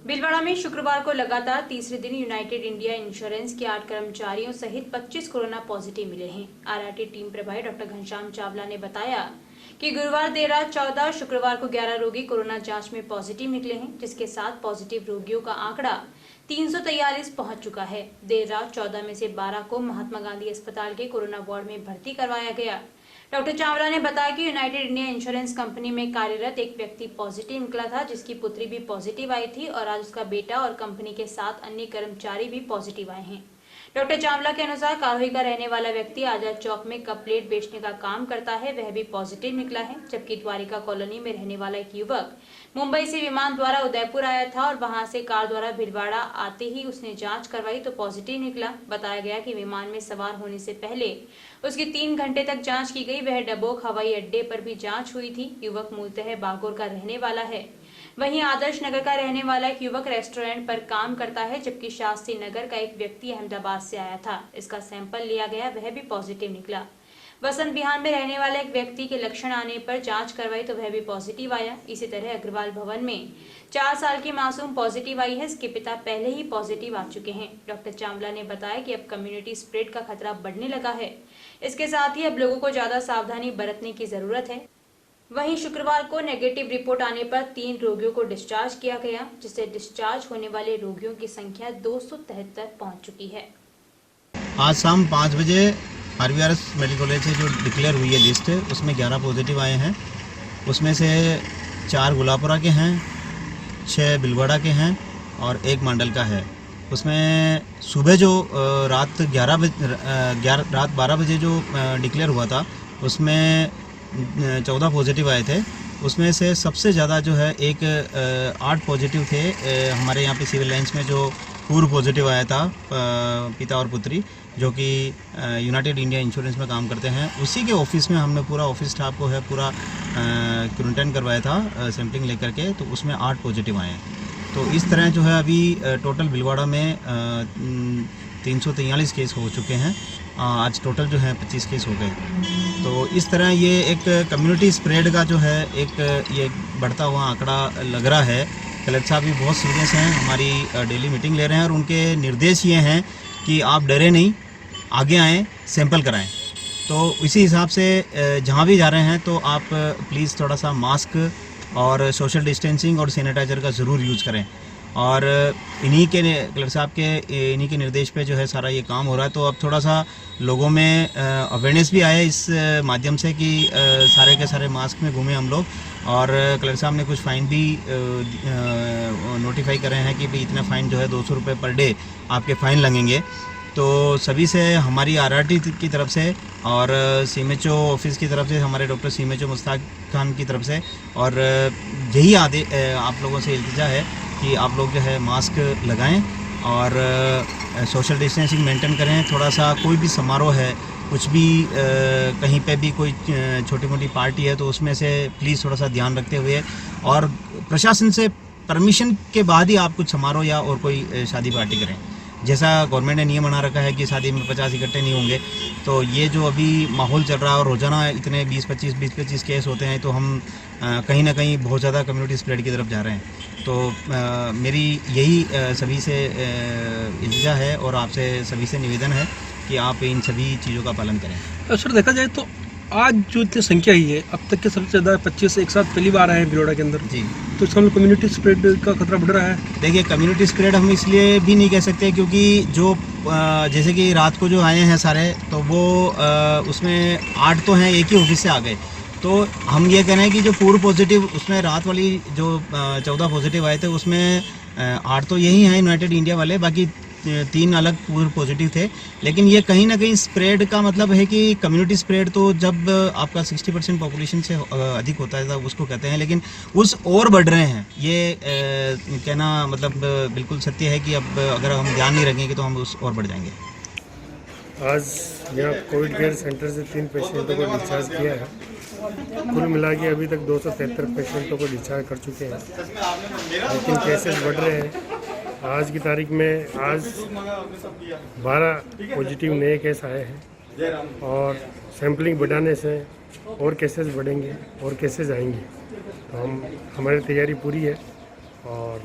भीलवाड़ा में शुक्रवार को लगातार तीसरे दिन यूनाइटेड इंडिया इंश्योरेंस के 8 कर्मचारियों सहित 25 कोरोना पॉजिटिव मिले हैं। आरआरटी टीम प्रभारी डॉक्टर घनश्याम चावला ने बताया कि गुरुवार देर रात 14, शुक्रवार को 11 रोगी कोरोना जांच में पॉजिटिव निकले हैं, जिसके साथ पॉजिटिव रोगियों का आंकड़ा 343 पहुंच चुका है। देर रात 14 में से 12 को महात्मा गांधी अस्पताल के कोरोना वार्ड में भर्ती करवाया गया। डॉक्टर चावला ने बताया कि यूनाइटेड इंडिया इंश्योरेंस कंपनी में कार्यरत एक व्यक्ति पॉजिटिव निकला था, जिसकी पुत्री भी पॉजिटिव आई थी और आज उसका बेटा और कंपनी के 7 अन्य कर्मचारी भी पॉजिटिव आए हैं। डॉक्टर चावला के अनुसार कारोही का रहने वाला व्यक्ति आजाद चौक में कप प्लेट बेचने का काम करता है, वह भी पॉजिटिव निकला है। जबकि द्वारिका कॉलोनी में रहने वाला एक युवक मुंबई से विमान द्वारा उदयपुर आया था और वहां से कार द्वारा भीलवाड़ा आते ही उसने जांच करवाई तो पॉजिटिव निकला। बताया गया कि विमान में सवार होने से पहले उसकी 3 घंटे तक जांच की गई। वह डबोक हवाई अड्डे पर भी जांच हुई थी। युवक मूलतः बागोर का रहने वाला है। वहीं आदर्श नगर का रहने वाला एक युवक रेस्टोरेंट पर काम करता है, जबकि शास्त्री नगर का एक व्यक्ति अहमदाबाद से आया था। इसका सैंपल लिया गया, वह भी पॉजिटिव निकला। वसंत विहार में रहने वाले एक व्यक्ति के लक्षण आने पर जांच करवाई तो वह भी पॉजिटिव आया। इसी तरह अग्रवाल भवन में 4 साल की मासूम पॉजिटिव आई है, इसके पिता पहले ही पॉजिटिव आ चुके हैं। डॉक्टर चावला ने बताया कि अब कम्युनिटी स्प्रेड का खतरा बढ़ने लगा है। इसके साथ ही अब लोगों को ज्यादा सावधानी बरतने की जरूरत है। वहीं शुक्रवार को नेगेटिव रिपोर्ट आने पर 3 रोगियों को डिस्चार्ज किया गया, जिससे डिस्चार्ज होने वाले रोगियों की संख्या 273 पहुंच चुकी है। आज शाम 5 बजे आरवीआरएस मेडिकल कॉलेज से जो डिक्लेयर हुई है लिस्ट, उसमें 11 पॉजिटिव आए हैं। उसमें से 4 गुलापुरा के हैं, 6 भीलवाड़ा के हैं और 1 मांडल का है। उसमें सुबह जो रात 12 बजे जो डिक्लेयर हुआ था, उसमें 14 पॉजिटिव आए थे। उसमें से सबसे ज़्यादा जो है 8 पॉजिटिव थे हमारे यहाँ पे सिविल लाइन्स में, जो पूर्व पॉजिटिव आया था पिता और पुत्री, जो कि यूनाइटेड इंडिया इंश्योरेंस में काम करते हैं। उसी के ऑफिस में हमने पूरा ऑफिस स्टाफ को है पूरा क्वारंटाइन करवाया था सैम्पलिंग लेकर के, तो उसमें 8 पॉजिटिव आए हैं। तो इस तरह जो है अभी टोटल भीलवाड़ा में 343 केस हो चुके हैं। आज टोटल जो है 25 केस हो गए। तो इस तरह ये एक कम्युनिटी स्प्रेड का जो है ये बढ़ता हुआ आंकड़ा लग रहा है। कलेक्टर साहब भी बहुत सीरियस हैं, हमारी डेली मीटिंग ले रहे हैं और उनके निर्देश ये हैं कि आप डरे नहीं, आगे आएँ, सैंपल कराएं। तो इसी हिसाब से जहाँ भी जा रहे हैं तो आप प्लीज़ थोड़ा सा मास्क और सोशल डिस्टेंसिंग और सैनिटाइज़र का ज़रूर यूज़ करें। और इन्हीं के कलेक्टर साहब के इन्हीं के निर्देश पे जो है सारा ये काम हो रहा है। तो अब थोड़ा सा लोगों में अवेयरनेस भी आए इस माध्यम से कि सारे के सारे मास्क में घूमें हम लोग। और कलेक्टर साहब ने कुछ फ़ाइन भी नोटिफाई करे हैं कि भाई इतना फ़ाइन जो है 200 रुपये पर डे आपके फ़ाइन लगेंगे। तो सभी से हमारी आरआरटी की तरफ से और सीएमएचओ ऑफिस की तरफ से, हमारे डॉक्टर सीएमएचओ मुश्ताक खान की तरफ से, और यही आप लोगों से इल्तिजा है कि आप लोग जो है मास्क लगाएं और सोशल डिस्टेंसिंग मेंटेन करें। थोड़ा सा कोई भी समारोह है, कुछ भी कहीं पे भी कोई छोटी मोटी पार्टी है, तो उसमें से प्लीज़ थोड़ा सा ध्यान रखते हुए और प्रशासन से परमिशन के बाद ही आप कुछ समारोह या और कोई शादी पार्टी करें। जैसा गवर्नमेंट ने नियम बना रखा है कि शादी में 50 इकट्ठे नहीं होंगे। तो ये जो अभी माहौल चल रहा है और रोज़ाना इतने 20-25 केस होते हैं, तो हम कहीं ना कहीं बहुत ज़्यादा कम्युनिटी स्प्रेड की तरफ जा रहे हैं। तो मेरी यही सभी से इल्तिजा है और आपसे सभी से निवेदन है कि आप इन सभी चीज़ों का पालन करें। सर, देखा जाए तो आज जो इतनी संख्या ही है, अब तक के सबसे ज़्यादा 25 एक साथ पहली बार आए हैं भीलवाड़ा के अंदर जी। तो इसका कम्युनिटी स्प्रेड का खतरा बढ़ रहा है। देखिए, कम्युनिटी स्प्रेड हम इसलिए भी नहीं कह सकते क्योंकि जो जैसे कि रात को जो आए हैं सारे, तो वो उसमें 8 तो हैं एक ही ऑफिस से आ गए। तो हम ये कह रहे हैं कि जो पूर्व पॉजिटिव, उसमें रात वाली जो 14 पॉजिटिव आए थे, उसमें 8 तो यही हैं यूनाइटेड इंडिया वाले, बाकी 3 अलग पूर्व पॉजिटिव थे। लेकिन ये कहीं ना कहीं स्प्रेड का मतलब है कि कम्युनिटी स्प्रेड तो जब आपका 60% पॉपुलेशन से अधिक होता है तब उसको कहते हैं, लेकिन उस और बढ़ रहे हैं। ये कहना मतलब बिल्कुल सत्य है कि अब अगर हम ध्यान नहीं रखेंगे तो हम उस और बढ़ जाएंगे। आज यहाँ कोविड केयर सेंटर से 3 पेशेंटों को डिस्चार्ज किया है। कुल मिला के अभी तक 273 पेशेंटों को डिस्चार्ज कर चुके हैं, लेकिन केसेस बढ़ रहे हैं। आज की तारीख में आज 12 पॉजिटिव नए केस आए हैं और सैम्पलिंग बढ़ाने से और केसेस बढ़ेंगे और केसेस आएंगे। तो हमारी तैयारी पूरी है और